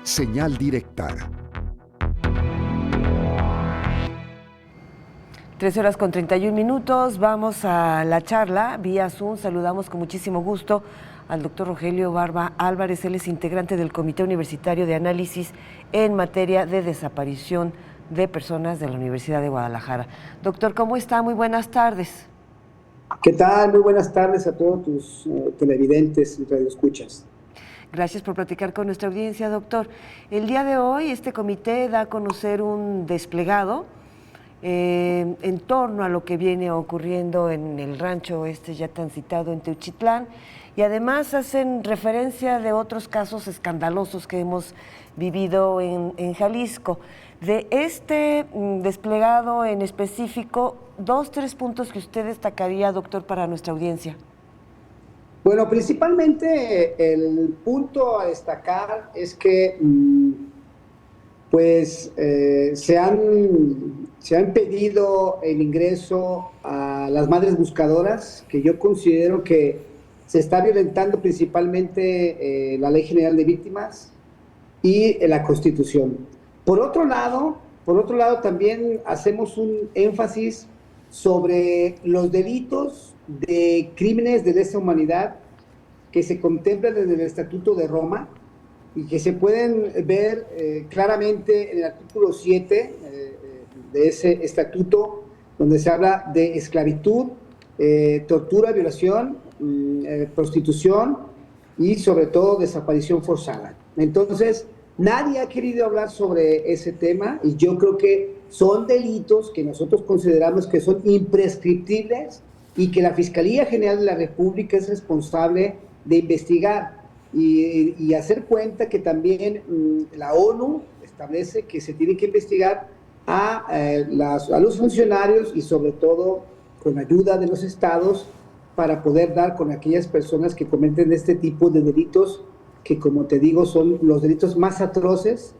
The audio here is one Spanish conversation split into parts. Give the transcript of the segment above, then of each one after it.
Señal directa. 13:31. Vamos a la charla vía Zoom. Saludamos con muchísimo gusto al doctor Rogelio Barba Álvarez. Él es integrante del Comité Universitario de Análisis en materia de desaparición de personas de la Universidad de Guadalajara. Doctor, ¿cómo está? Muy buenas tardes. ¿Qué tal? Muy buenas tardes a todos tus televidentes y radioescuchas. Gracias por platicar con nuestra audiencia, doctor. El día de hoy este comité da a conocer un desplegado en torno a lo que viene ocurriendo en el rancho ya tan citado en Teuchitlán, y además hacen referencia de otros casos escandalosos que hemos vivido en Jalisco. De este desplegado en específico, 2-3 puntos que usted destacaría, doctor, para nuestra audiencia. Bueno, principalmente el punto a destacar es que se han pedido el ingreso a las madres buscadoras, que yo considero que se está violentando principalmente la Ley General de Víctimas y la Constitución. Por otro lado, también hacemos un énfasis sobre los delitos de crímenes de lesa humanidad que se contemplan desde el Estatuto de Roma y que se pueden ver claramente en el artículo 7 de ese estatuto, donde se habla de esclavitud, tortura, violación, prostitución y sobre todo desaparición forzada. Entonces, nadie ha querido hablar sobre ese tema y yo creo que son delitos que nosotros consideramos que son imprescriptibles y que la Fiscalía General de la República es responsable de investigar y hacer cuenta que también la ONU establece que se tiene que investigar a los funcionarios y sobre todo con ayuda de los estados para poder dar con aquellas personas que cometen este tipo de delitos que, como te digo, son los delitos más atroces.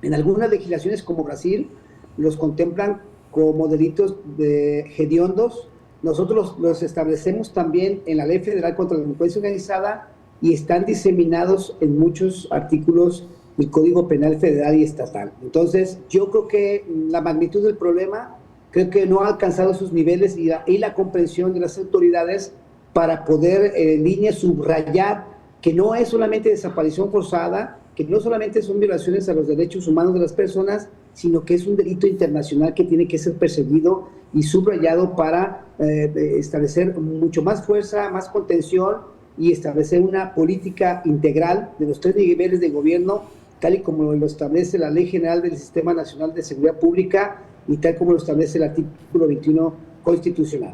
En algunas legislaciones como Brasil los contemplan como delitos hediondos. Nosotros los establecemos también en la Ley Federal contra la Delincuencia Organizada y están diseminados en muchos artículos del Código Penal Federal y Estatal. Entonces, yo creo que la magnitud del problema, creo que no ha alcanzado sus niveles y la comprensión de las autoridades para poder en línea subrayar que no es solamente desaparición forzada, que no solamente son violaciones a los derechos humanos de las personas, sino que es un delito internacional que tiene que ser perseguido y subrayado para establecer mucho más fuerza, más contención y establecer una política integral de los 3 niveles de gobierno, tal y como lo establece la Ley General del Sistema Nacional de Seguridad Pública y tal como lo establece el artículo 21 constitucional.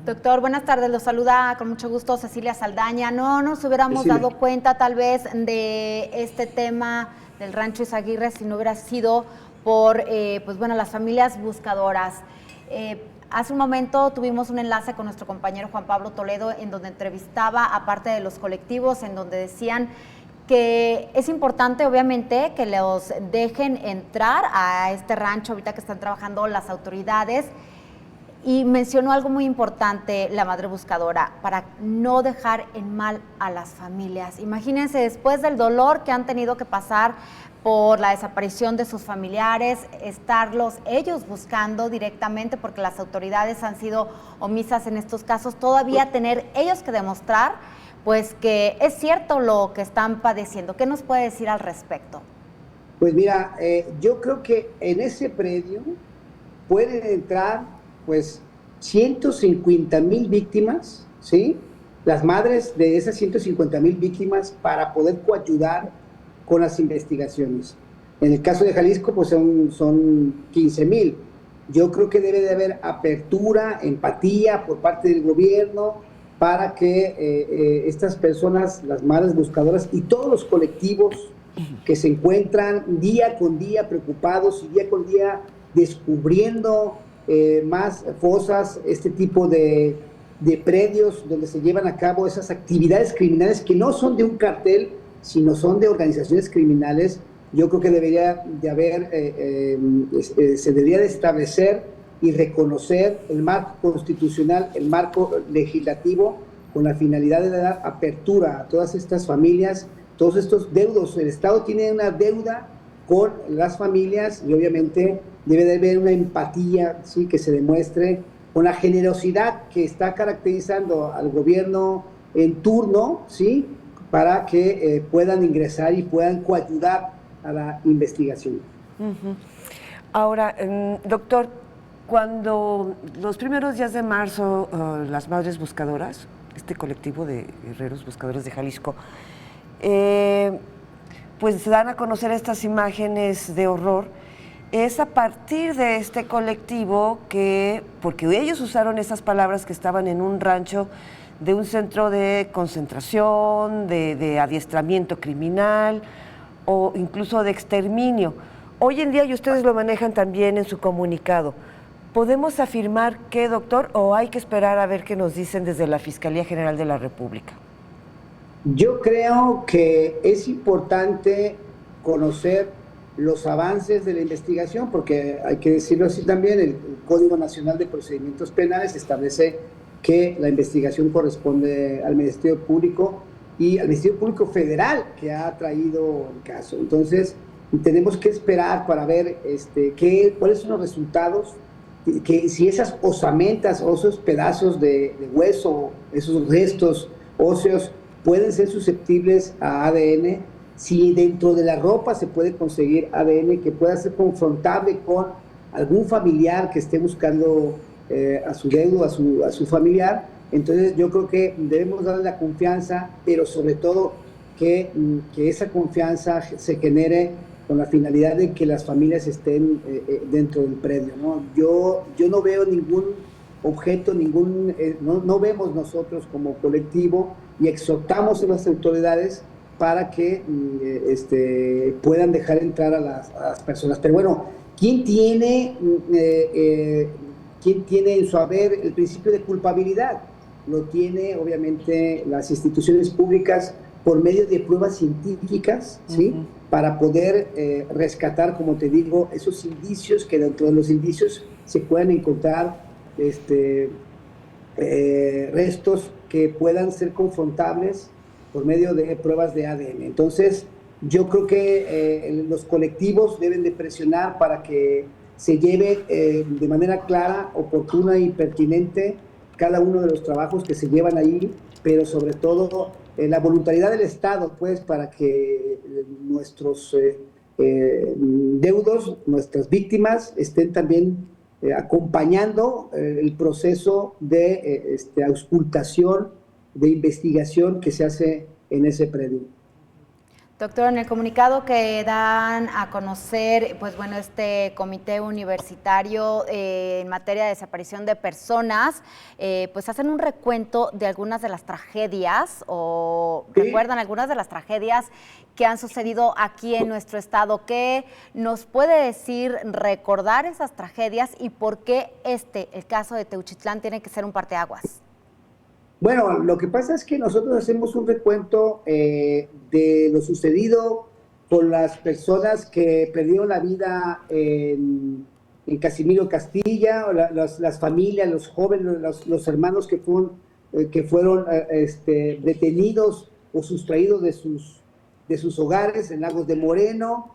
Doctor, buenas tardes, los saluda con mucho gusto Cecilia Saldaña. No nos hubiéramos dado cuenta tal vez de este tema del rancho Izaguirre si no hubiera sido por las familias buscadoras. Hace un momento tuvimos un enlace con nuestro compañero Juan Pablo Toledo en donde entrevistaba a parte de los colectivos, en donde decían que es importante obviamente que los dejen entrar a este rancho ahorita que están trabajando las autoridades. Y mencionó algo muy importante la madre buscadora, para no dejar en mal a las familias. Imagínense, después del dolor que han tenido que pasar por la desaparición de sus familiares, estarlos ellos buscando directamente porque las autoridades han sido omisas en estos casos, todavía tener ellos que demostrar pues que es cierto lo que están padeciendo. ¿Qué nos puede decir al respecto? Pues mira, yo creo que en ese predio pueden entrar pues 150,000 víctimas, ¿sí? Las madres de esas 150,000 víctimas para poder coayudar con las investigaciones. En el caso de Jalisco, pues son 15,000. Yo creo que debe de haber apertura, empatía por parte del gobierno para que estas personas, las madres buscadoras y todos los colectivos que se encuentran día con día preocupados y día con día descubriendo más fosas, este tipo de predios donde se llevan a cabo esas actividades criminales que no son de un cartel, sino son de organizaciones criminales. Yo creo que debería de haber, se debería de establecer y reconocer el marco constitucional, el marco legislativo, con la finalidad de dar apertura a todas estas familias todos estos deudos. El Estado tiene una deuda con las familias y obviamente debe de haber una empatía, ¿sí?, que se demuestre con la generosidad que está caracterizando al gobierno en turno, ¿sí?, para que puedan ingresar y puedan coayudar a la investigación. Uh-huh. Ahora, doctor, cuando los primeros días de marzo, las Madres Buscadoras, este colectivo de guerreros buscadores de Jalisco, pues se dan a conocer estas imágenes de horror, es a partir de este colectivo que, porque ellos usaron esas palabras, que estaban en un rancho de un centro de concentración, de adiestramiento criminal o incluso de exterminio. Hoy en día, y ustedes lo manejan también en su comunicado, ¿podemos afirmar que, doctor, o hay que esperar a ver qué nos dicen desde la Fiscalía General de la República? Yo creo que es importante conocer los avances de la investigación, porque hay que decirlo así también, el Código Nacional de Procedimientos Penales establece que la investigación corresponde al Ministerio Público y al Ministerio Público Federal, que ha traído el caso. Entonces, tenemos que esperar para ver cuáles son los resultados, que si esas osamentas o esos pedazos de hueso, esos restos óseos, pueden ser susceptibles a ADN, si dentro de la ropa se puede conseguir ADN que pueda ser confrontable con algún familiar que esté buscando a su deudo, a su familiar. Entonces yo creo que debemos darle la confianza, pero sobre todo que esa confianza se genere con la finalidad de que las familias estén dentro del predio, ¿no? Yo no veo ningún objeto, no vemos nosotros como colectivo, y exhortamos a las autoridades para que puedan dejar entrar a las personas. Pero bueno, ¿quién tiene en su haber el principio de culpabilidad? Lo tiene obviamente las instituciones públicas por medio de pruebas científicas, ¿sí? Uh-huh. Para poder rescatar, como te digo, esos indicios, que dentro de los indicios se puedan encontrar restos que puedan ser confrontables por medio de pruebas de ADN. Entonces, yo creo que los colectivos deben de presionar para que se lleve de manera clara, oportuna y pertinente cada uno de los trabajos que se llevan ahí, pero sobre todo la voluntariedad del Estado, pues, para que nuestros deudos, nuestras víctimas, estén también acompañando el proceso de auscultación, de investigación que se hace en ese predio. Doctor, en el comunicado que dan a conocer, pues bueno, este comité universitario en materia de desaparición de personas, pues hacen un recuento de algunas de las tragedias, o ¿sí? Recuerdan algunas de las tragedias que han sucedido aquí en nuestro estado. ¿Qué nos puede decir, recordar esas tragedias y por qué el caso de Teuchitlán tiene que ser un parteaguas? Bueno, lo que pasa es que nosotros hacemos un recuento de lo sucedido con las personas que perdieron la vida en Casimiro Castilla, las familias, los jóvenes, los hermanos que fueron detenidos o sustraídos de sus hogares en Lagos de Moreno,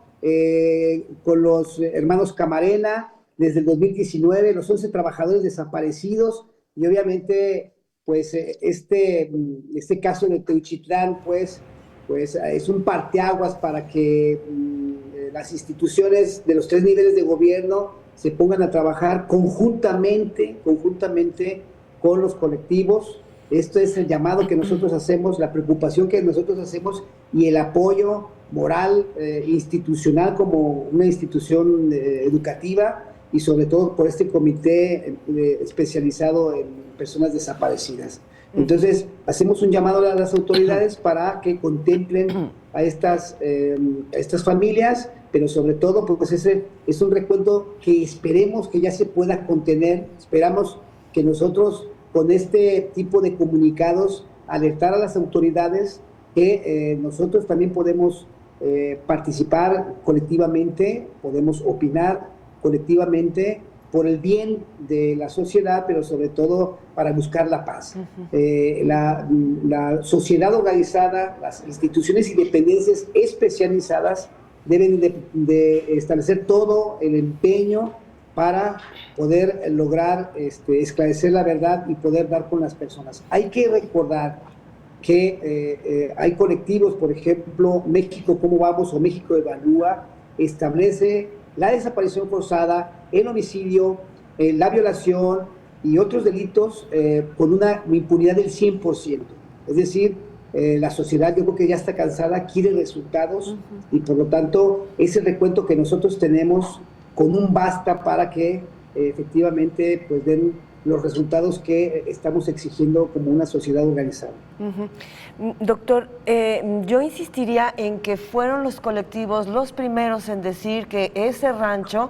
con los hermanos Camarena desde el 2019, los 11 trabajadores desaparecidos, y obviamente pues este caso de Teuchitlán pues es un parteaguas para que las instituciones de los 3 niveles de gobierno se pongan a trabajar conjuntamente con los colectivos. Esto es el llamado que nosotros hacemos, la preocupación que nosotros hacemos y el apoyo moral, institucional, como una institución educativa, y sobre todo por este comité especializado en personas desaparecidas. Entonces, hacemos un llamado a las autoridades para que contemplen a estas familias, pero sobre todo, pues ese es un recuento que esperemos que ya se pueda contener. Esperamos que nosotros, con este tipo de comunicados, alertar a las autoridades que nosotros también podemos participar colectivamente, podemos opinar colectivamente por el bien de la sociedad, pero sobre todo para buscar la paz. La sociedad organizada, las instituciones y dependencias especializadas deben de establecer todo el empeño para poder lograr esclarecer la verdad y poder dar con las personas. Hay que recordar que hay colectivos, por ejemplo, México ¿Cómo Vamos? O México Evalúa, establece la desaparición forzada, el homicidio, la violación y otros delitos con una impunidad del 100%. Es decir, la sociedad yo creo que ya está cansada, quiere resultados y por lo tanto ese recuento que nosotros tenemos con un basta para que efectivamente pues den los resultados que estamos exigiendo como una sociedad organizada. Doctor, yo insistiría en que fueron los colectivos los primeros en decir que ese rancho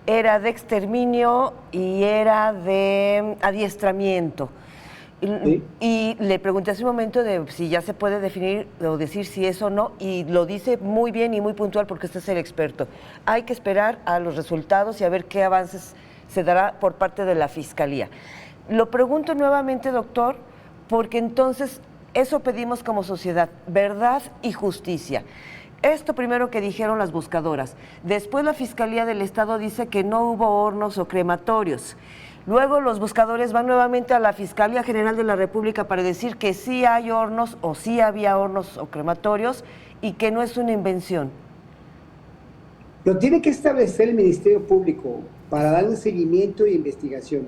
era de exterminio y era de adiestramiento. ¿Sí? Y le pregunté hace un momento de si ya se puede definir o decir si es o no, y lo dice muy bien y muy puntual porque usted es el experto. Hay que esperar a los resultados y a ver qué avances se dará por parte de la Fiscalía. Lo pregunto nuevamente, doctor, porque entonces eso pedimos como sociedad, verdad y justicia. Esto primero que dijeron las buscadoras. Después la Fiscalía del Estado dice que no hubo hornos o crematorios. Luego los buscadores van nuevamente a la Fiscalía General de la República para decir que sí hay hornos o sí había hornos o crematorios y que no es una invención. Lo tiene que establecer el Ministerio Público para darle seguimiento e investigación.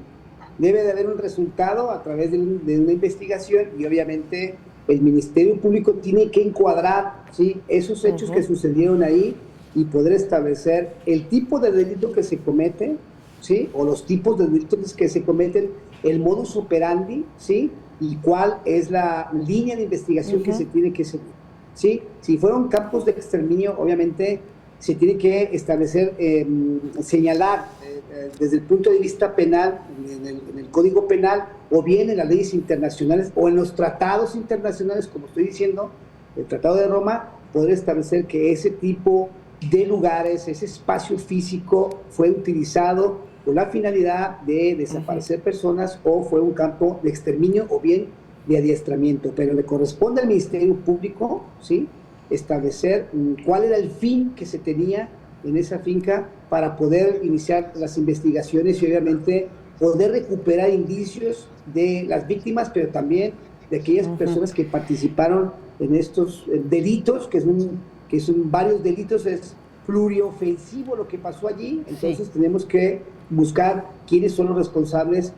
Debe de haber un resultado a través de una investigación y obviamente el Ministerio Público tiene que encuadrar, ¿sí?, esos hechos que sucedieron ahí y poder establecer el tipo de delito que se comete, ¿sí?, o los tipos de delitos que se cometen, el modus operandi, ¿sí?, y cuál es la línea de investigación que se tiene que seguir, ¿sí? Si fueron campos de exterminio, obviamente se tiene que establecer, señalar desde el punto de vista penal, en el Código Penal, o bien en las leyes internacionales, o en los tratados internacionales, como estoy diciendo, el Tratado de Roma, poder establecer que ese tipo de lugares, ese espacio físico fue utilizado con la finalidad de desaparecer personas o fue un campo de exterminio o bien de adiestramiento. Pero le corresponde al Ministerio Público, ¿sí?, establecer cuál era el fin que se tenía en esa finca para poder iniciar las investigaciones y obviamente poder recuperar indicios de las víctimas, pero también de aquellas personas que participaron en estos delitos, que son varios delitos, es pluriofensivo lo que pasó allí. Entonces tenemos que buscar quiénes son los responsables,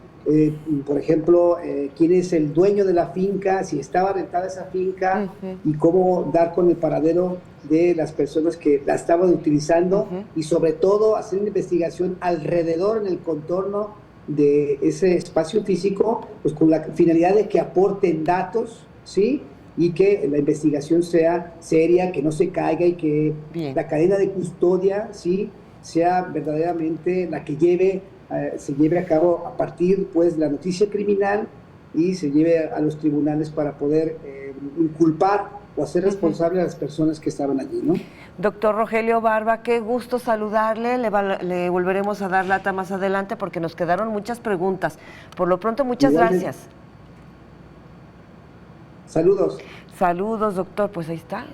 por ejemplo, quién es el dueño de la finca, si estaba rentada esa finca y cómo dar con el paradero de las personas que la estaban utilizando y sobre todo hacer una investigación alrededor, en el contorno de ese espacio físico, pues con la finalidad de que aporten datos, ¿sí?, y que la investigación sea seria, que no se caiga y que la cadena de custodia, ¿sí?, sea verdaderamente la que se lleve a cabo a partir pues de la noticia criminal y se lleve a los tribunales para poder inculpar o hacer responsable a las personas que estaban allí, ¿no? Doctor Rogelio Barba, qué gusto saludarle, le volveremos a dar lata más adelante porque nos quedaron muchas preguntas. Por lo pronto, muchas gracias. Saludos. Saludos, doctor, pues ahí está.